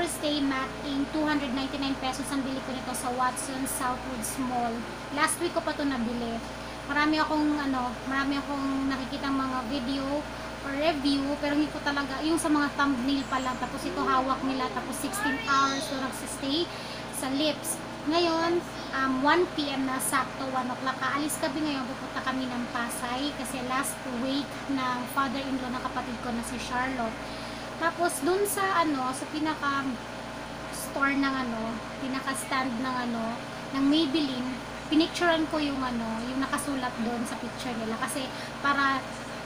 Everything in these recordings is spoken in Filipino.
Superstay Matte Ink, 299 pesos ang bili ko nito sa Watson's Southwoods Mall. Last week ko pa to nabili. Marami akong nakikitang mga video or review, pero hindi ko talaga, yung sa mga thumbnail pa lang, tapos ito hawak nila, tapos 16 hours to nagsistay sa lips. Ngayon, 1 PM na, sakto 1 o'clock. Aalis kami ngayon, pupunta kami ng Pasay kasi last week ng father-in-law ng kapatid ko na si Charlotte. Tapos dun sa sa pinaka store ng pinaka stand ng Maybelline, pinicturean ko yung yung nakasulat doon sa picture nila kasi para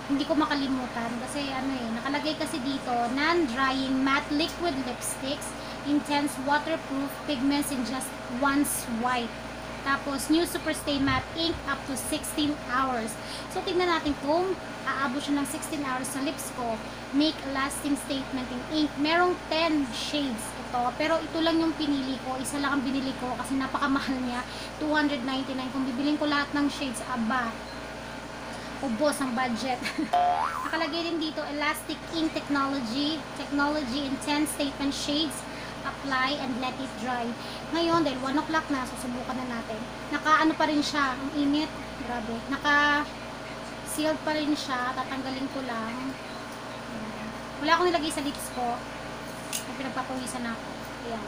hindi ko makalimutan kasi nakalagay kasi dito, non-drying matte liquid lipsticks, intense waterproof pigments in just one swipe. Tapos, new Superstay Matte Ink up to 16 hours. So, tignan natin kung aabot siya ng 16 hours sa lips ko. Make a lasting statement in ink. Merong 10 shades ito. Pero ito lang yung pinili ko. Isa lang ang binili ko kasi napakamahal niya. 299. Kung bibiling ko lahat ng shades, aba, ubos ang budget. Nakalagay din dito, Elastic Ink Technology in 10 statement shades. Apply and let it dry. Ngayon, dahil 1 o'clock na, susubukan na natin. Naka pa rin siya, ang init, grabe. Naka sealed pa rin siya, tatanggalin ko lang. Wala akong nilagay sa lips ko. Pinagpapawisan ako. Ayan.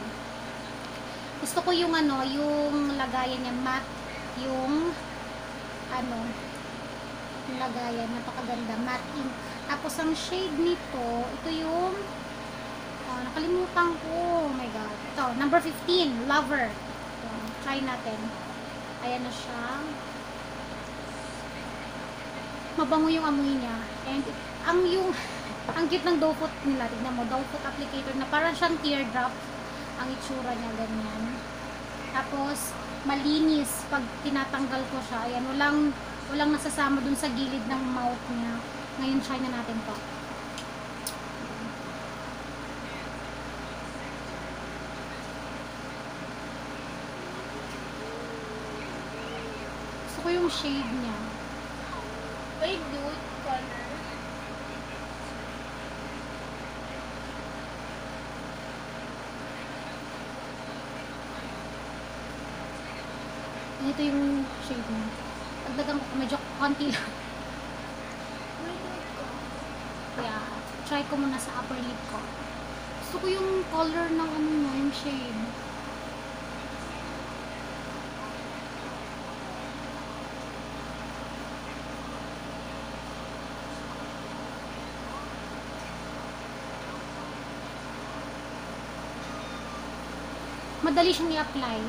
Gusto ko yung yung lagayan niya matte, yung yung lagayan, napakaganda, matte ink. Tapos ang shade nito, ito yung nakalimutan ko. Oh my god. Ito, number 15, Lover. Ito, try natin. Ayan na siya. Mabango yung amoy niya. And ang cute ng doe foot nila. Tignan mo, doe foot applicator na parang siyang teardrop. Ang itsura niya, ganyan. Tapos, malinis pag tinatanggal ko siya. Ayan, walang nasasama dun sa gilid ng mouth niya. Ngayon, try na natin to. Ko yung shade niya. May nude color. Ito yung shade niya. Dagdagan ko, medyo konti lang. Kaya, try ko muna sa upper lip ko. Gusto ko yung color ng yung shade. Madali siyang i-apply.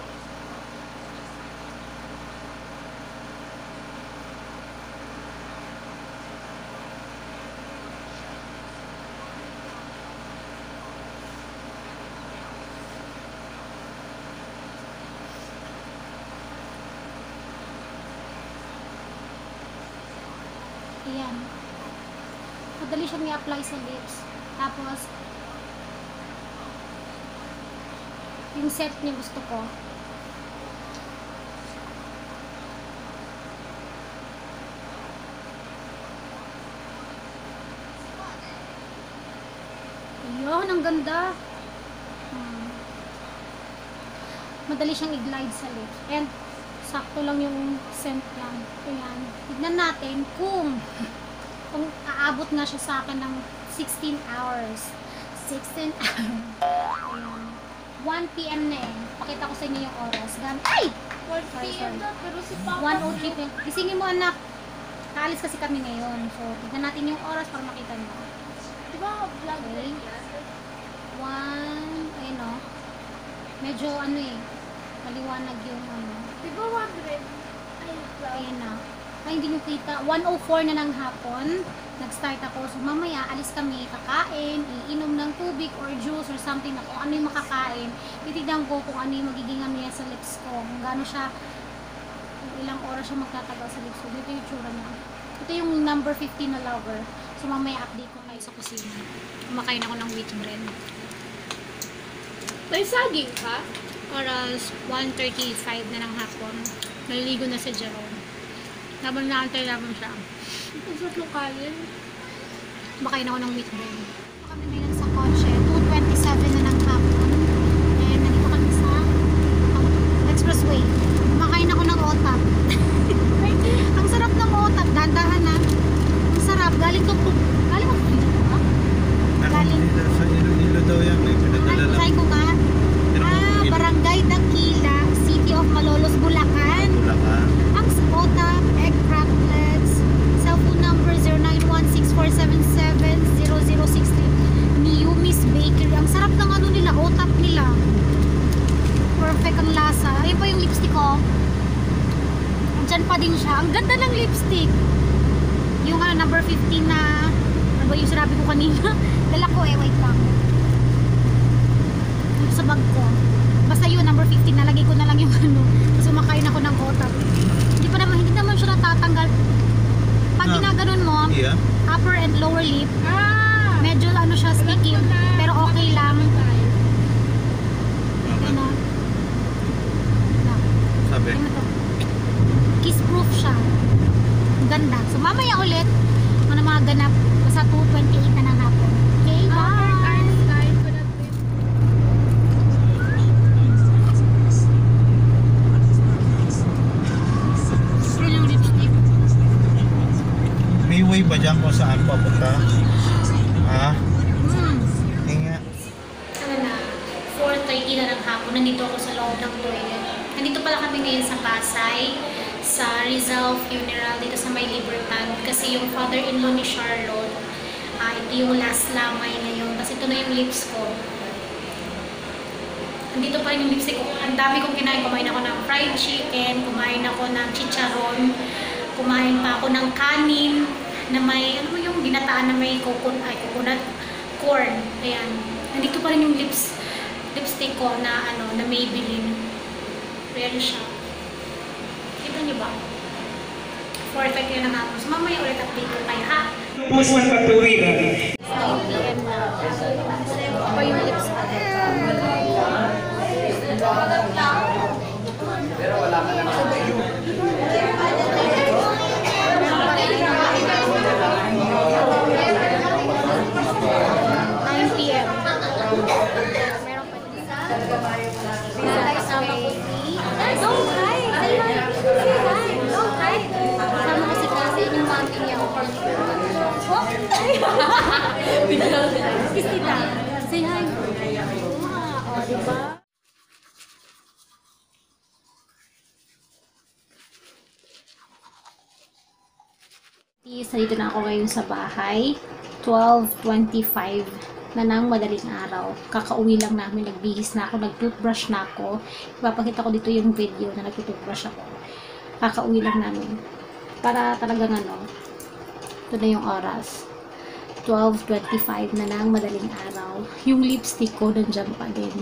Ayan. Madali siyang i-apply sa lips. Tapos, yung set niya gusto ko. Ayun, ang ganda. Madali siyang i-glide sa lips. And, sakto lang yung scent lang. Ayan. Tignan natin kung aabot nga siya sa akin ng 16 hours. 16 hours. Ayan. 1 PM na eh. Pakita ko sa inyo yung oras. Ay! 1 PM na, pero si Papa 1:03 PM. Gisingin mo anak. Kaalis kasi kami ngayon. So, tignan natin yung oras para makita nyo. Diba vlog Okay. din yan? 1, ayun o. Medyo maliwanag yung Diba 100? Ay, vlog. Ayun na. Ay, hindi nyo kita. 1:04 na ng hapon. Nag-start ako. So, mamaya, alis kami, kakain, iinom ng tubig or juice or something na kung ano yung makakain. Titignan ko kung ano yung magiging niya sa lips ko. Kung gaano siya, kung ilang oras siya magtatagal sa lips ko. Dito yung tsura niya. Ito yung number 15 na Lover. So, mamaya update ko kayo sa kusina. Kumakain ako ng wheat bread. May saging ka? Oras 1:35 na ng hapon. Naliligo na si Jerome. Habang naantay naman siya. Ang sarap ng kanin. Kumakain ako ng wheat bread. Kami ngayon sa kotse. 2:27 na ng hapon. yung lipstick ko. Andyan pa din siya. Ang ganda ng lipstick. Yung number 15 na, ano ba yung sinabi ko kanina? Dala ko wait lang. Yung sa bag ko. Basta yun, number 15, nalagay ko na lang yung kasi makain ako ng otak. Hindi naman siya natatanggal. Pag ginaganon mo, upper and lower lip, medyo siya sticky, pero okay lang. Ano? Sabi? Ano to? Kiss proof siya. Ganda. So mamaya ulit, mga ganap sa 2:28 na ng hapon. Okay, bye! May way ba dyan kung saan papunta? Ha? Hinga. Ano na, 4:30 na ng hapon. Nandito ako sa loob ng toilet. Nandito pala kami ngayon sa Pasay, sa Rizal Funeral, dito sa May Libertad. Kasi yung father-in-law ni Charlotte, ito yung last lamay ngayon. Tapos ito na yung lips ko. Nandito pa rin yung lipstick ko. Ang dami kong kinain. Kumain ako ng fried chicken, kumain ako ng chicharon, kumain pa ako ng kanin na may, ano mo yung ginataan na may coconut corn. Ayan. Nandito pa rin yung lipstick ko na na Maybelline. Ayan siya. Kita niyo ba? 4:30 na nga po. So mamaya ulit update ko kayo, ha? Pupuan patuwiran. 9 PM na. Pa yung lips ko. Pero wala ka lang. 9 PM. Meron pa din sa kasama ko si Don't hi! Say hi! Say hi! Don't hi! Kasama ko si Kasi yung mami niya. Kiss kita. Say hi! O, diba? Dito na ako ngayon sa bahay. 12:25 na ng madaling araw. Kakauwi lang namin, nagbihis na ako, nag-toothbrush na ako. Ipapakita ko dito yung video na nag-toothbrush ako. Kakauwi lang namin. Para talagang ito na yung oras. 12:25 na ng madaling araw. Yung lipstick ko, nandiyan pa din.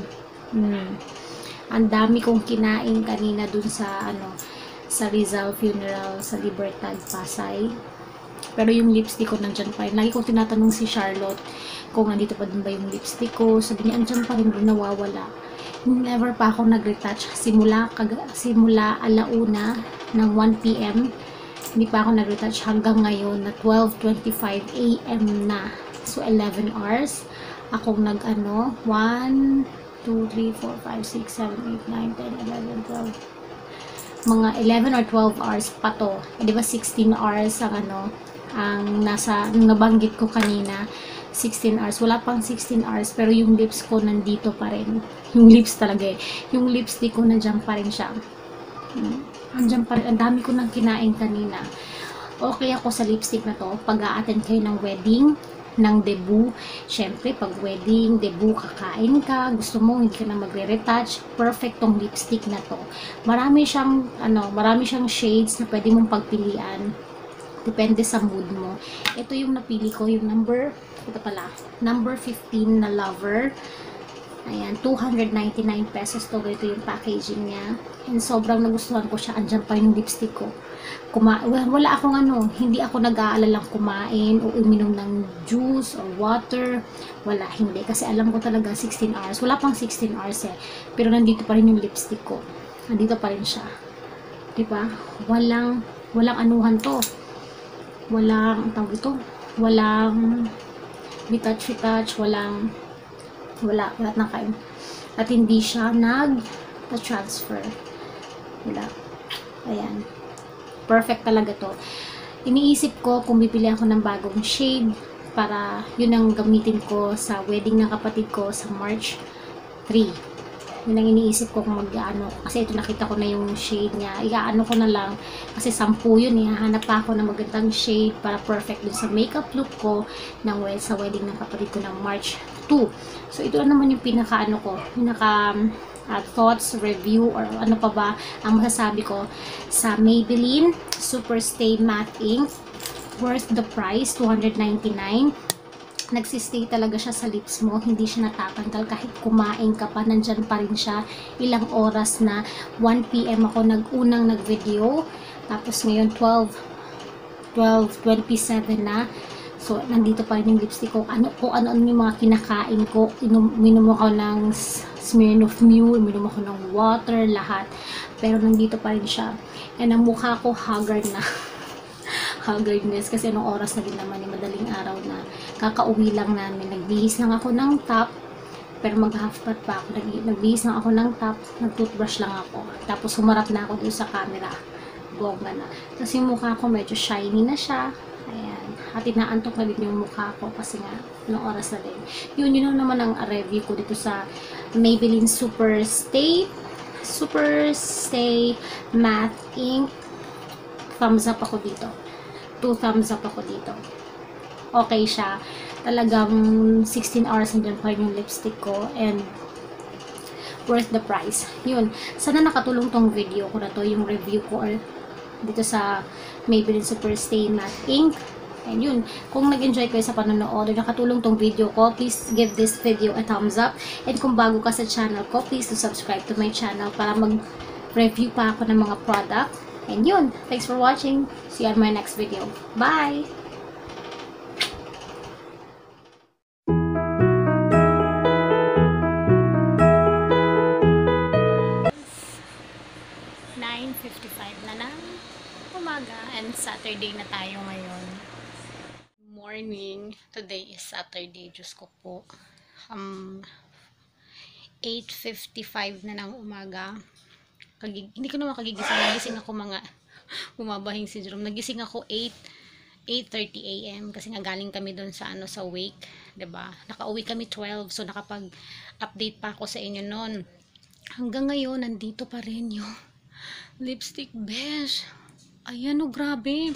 Ang dami kong kinain kanina dun sa sa Rizal Funeral sa Libertad, Pasay. Pero yung lipstick ko nandyan pa rin. Lagi kong tinatanong si Charlotte kung nandito pa din ba yung lipstick ko. Sabi niya, andyan pa rin doon, nawawala. Never pa ako nag-retouch. Simula alauna ng 1 PM. Hindi pa ako nag-retouch hanggang ngayon na 12:25 AM na. So, 11 hours. Akong 1, 2, 3, 4, 5, 6, 7, 8, 9, 10, 11, 12. Mga 11 or 12 hours pa to. Di ba 16 hours ang nabanggit ko kanina, 16 hours. Wala pang 16 hours, pero yung lips ko nandito pa rin. Yung lips talaga Yung lipstick ko nandiyan pa rin siya. Nandiyan pa rin. Ang dami ko nang kinain kanina. Okay ako sa lipstick na to. Pag a-attend kayo ng wedding, ng debut. Syempre, pag wedding, debut, kakain ka, gusto mo, hindi ka na magre-retouch, perfect tong lipstick na to. Marami siyang shades na pwede mong pagpilian. Depende sa mood mo. Ito yung napili ko, yung number 15 na Lover. Ayan, 299 pesos to. Ito yung packaging niya. And sobrang nagustuhan ko siya. Andyan pa yung lipstick ko. Wala akong hindi ako nag-aalalang kumain o uminom ng juice or water. Wala, hindi. Kasi alam ko talaga 16 hours. Wala pang 16 hours Pero nandito pa rin yung lipstick ko. Nandito pa rin siya. Diba? Walang anuhan to. Walang retouch, wala na kain. At hindi siya nag-transfer. Wala. Ayan. Perfect talaga to. Iniisip ko kung bibili ako ng bagong shade para yun ang gamitin ko sa wedding ng kapatid ko sa March 3. Yun ang iniisip ko kung kasi ito nakita ko na yung shade niya. Iaano ko na lang kasi 10 yun hahanap pa ako ng magandang shade para perfect dun sa makeup look ko sa wedding ng kapatid ko ng March 2. So, ito naman yung pinaka thoughts, review, or ano pa ba ang masasabi ko sa Maybelline Super Stay Matte Ink. Worth the price, $299. Nagsistay talaga siya sa lips mo, hindi siya natatanggal kahit kumain ka pa, nandyan pa rin siya. Ilang oras na, 1 PM ako unang nag-video, tapos ngayon 12:27 na. So, nandito pa rin yung lipstick ko. Kung ano yung mga kinakain ko. Minom ako ng Smirnoff Mule, minom ako ng water, lahat. Pero nandito pa rin siya. And ang mukha ko, haggard na. Haggardness. Kasi anong oras na din naman, madaling araw na. Kakauwi lang namin. Nagbihis lang ako ng top. Pero mag-half pat pa ako. Nagbihis lang ako ng top. Nag-toothbrush lang ako. Tapos humarap na ako doon sa camera. Bongga na. Kasi yung mukha ko medyo shiny na siya. Ayan. At inaantok na din yung mukha ko kasi nga, ilang oras na din. Yun naman ang review ko dito sa Maybelline Super Stay Matte Ink. Thumbs up ako dito. 2 thumbs up ako dito. Okay siya. Talagang 16 hours nandiyan pa rin yung lipstick ko and worth the price. Yun. Sana nakatulong tong video ko na to, yung review ko or dito sa Maybelline Super Stay Matte Ink. And yun, kung nag-enjoy kayo sa panonood o nakatulong tong video ko, please give this video a thumbs up. And kung bago ka sa channel ko, please to subscribe to my channel para mag-review pa ako ng mga product. And yun, thanks for watching. See you on my next video. Bye! na ng umaga and Saturday na tayo ngayon. Morning. Today is Saturday. Diyos ko po. 8:55 na ng umaga. Hindi ko naman kagigising. Nagising ako mga bumabahing si Jerome. Nagising ako 8:30 AM kasi nga galing kami doon sa sa wake, 'di ba? Nakauwi kami 12, so nakapag-update pa ako sa inyo noon. Hanggang ngayon nandito pa rin yung lipstick beige. Ayan, grabe.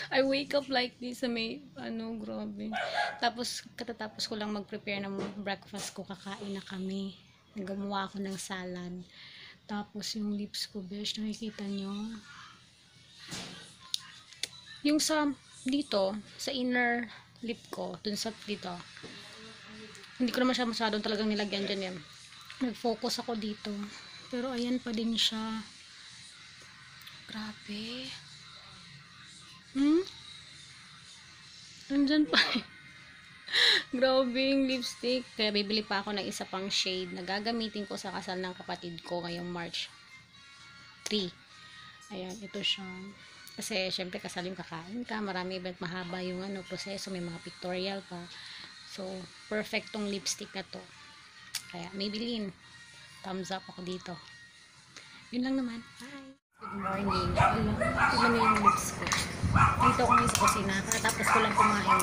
I wake up like this, grabe. Tapos katatapos ko lang mag-prepare ng breakfast ko, kakain na kami. Gumawa ako ng salad. Tapos yung lips ko beige, nakikita nyo. Yung dito, sa inner lip ko, dun sa dito, hindi ko naman siya masyadong talagang nilagyan dyan yan. Nag-focus ako dito. Pero ayan pa din siya. Grabe. Andyan pa. Grabe yung lipstick. Kaya bibili pa ako ng isa pang shade na gagamitin ko sa kasal ng kapatid ko ngayong March 3. Ayan, ito siya. Kasi syempre kasal yung kakain ka. Marami event, mahaba yung proseso. May mga pictorial pa. So, perfect tong lipstick na to. Kaya, Maybelline. Thumbs up ako dito. Yun lang naman. Bye! Good morning. Ito na yung lips ko. Dito ako ngayon sa kusina. Tapos ko lang kumain.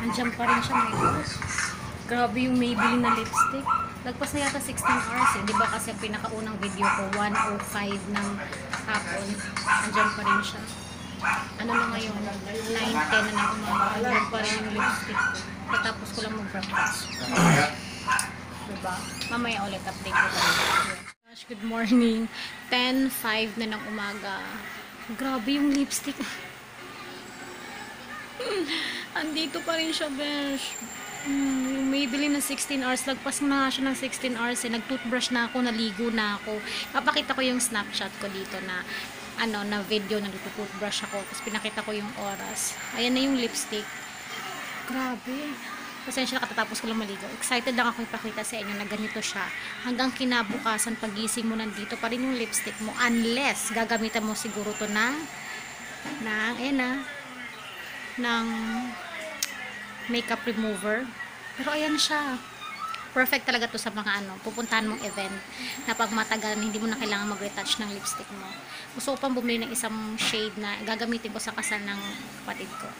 Andiyan pa rin siya ngayon. Grabe yung Maybelline na lipstick. Lagpas na yata 16 hours eh. Diba kasi ang pinakaunang video ko, 1:05 ng hapon. Andiyan pa rin siya. Ano na ngayon? 9:10 na ng umaga. Andiyan pa rin yung lipstick ko. Tapos ko lang mag-breakfast. Diba? Mamaya ulit update ko tayo. Gosh, good morning. 10:05 na ng umaga. Grabe yung lipstick. Andito pa rin siya, besh. Yung Maybelline na 16 hours. Lagpas na siya ng 16 hours eh. Nag-toothbrush na ako, naligo na ako. Papakita ko yung Snapchat ko dito na na video na nag-toothbrush ako. Tapos pinakita ko yung oras. Ayan na yung lipstick. Grabe. Pasensya na, katatapos ko lang maligo. Excited lang ako ipakita sa inyo na ganito siya. Hanggang kinabukasan, pagising mo, nandito pa rin yung lipstick mo. Unless, gagamitan mo siguro to ng makeup remover. Pero ayan siya. Perfect talaga to sa mga pupuntahan mong event na pag matagal, hindi mo na kailangan mag-retouch ng lipstick mo. Gusto ko pang bumili ng isang shade na gagamitin ko sa kasal ng kapatid ko.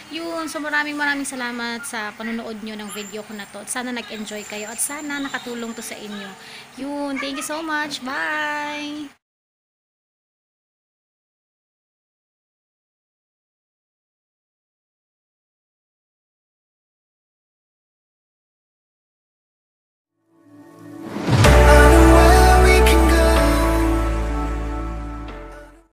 Yun, so maraming salamat sa panonood nyo ng video ko na to. At sana nag-enjoy kayo at sana nakatulong to sa inyo. Yun, thank you so much. Bye!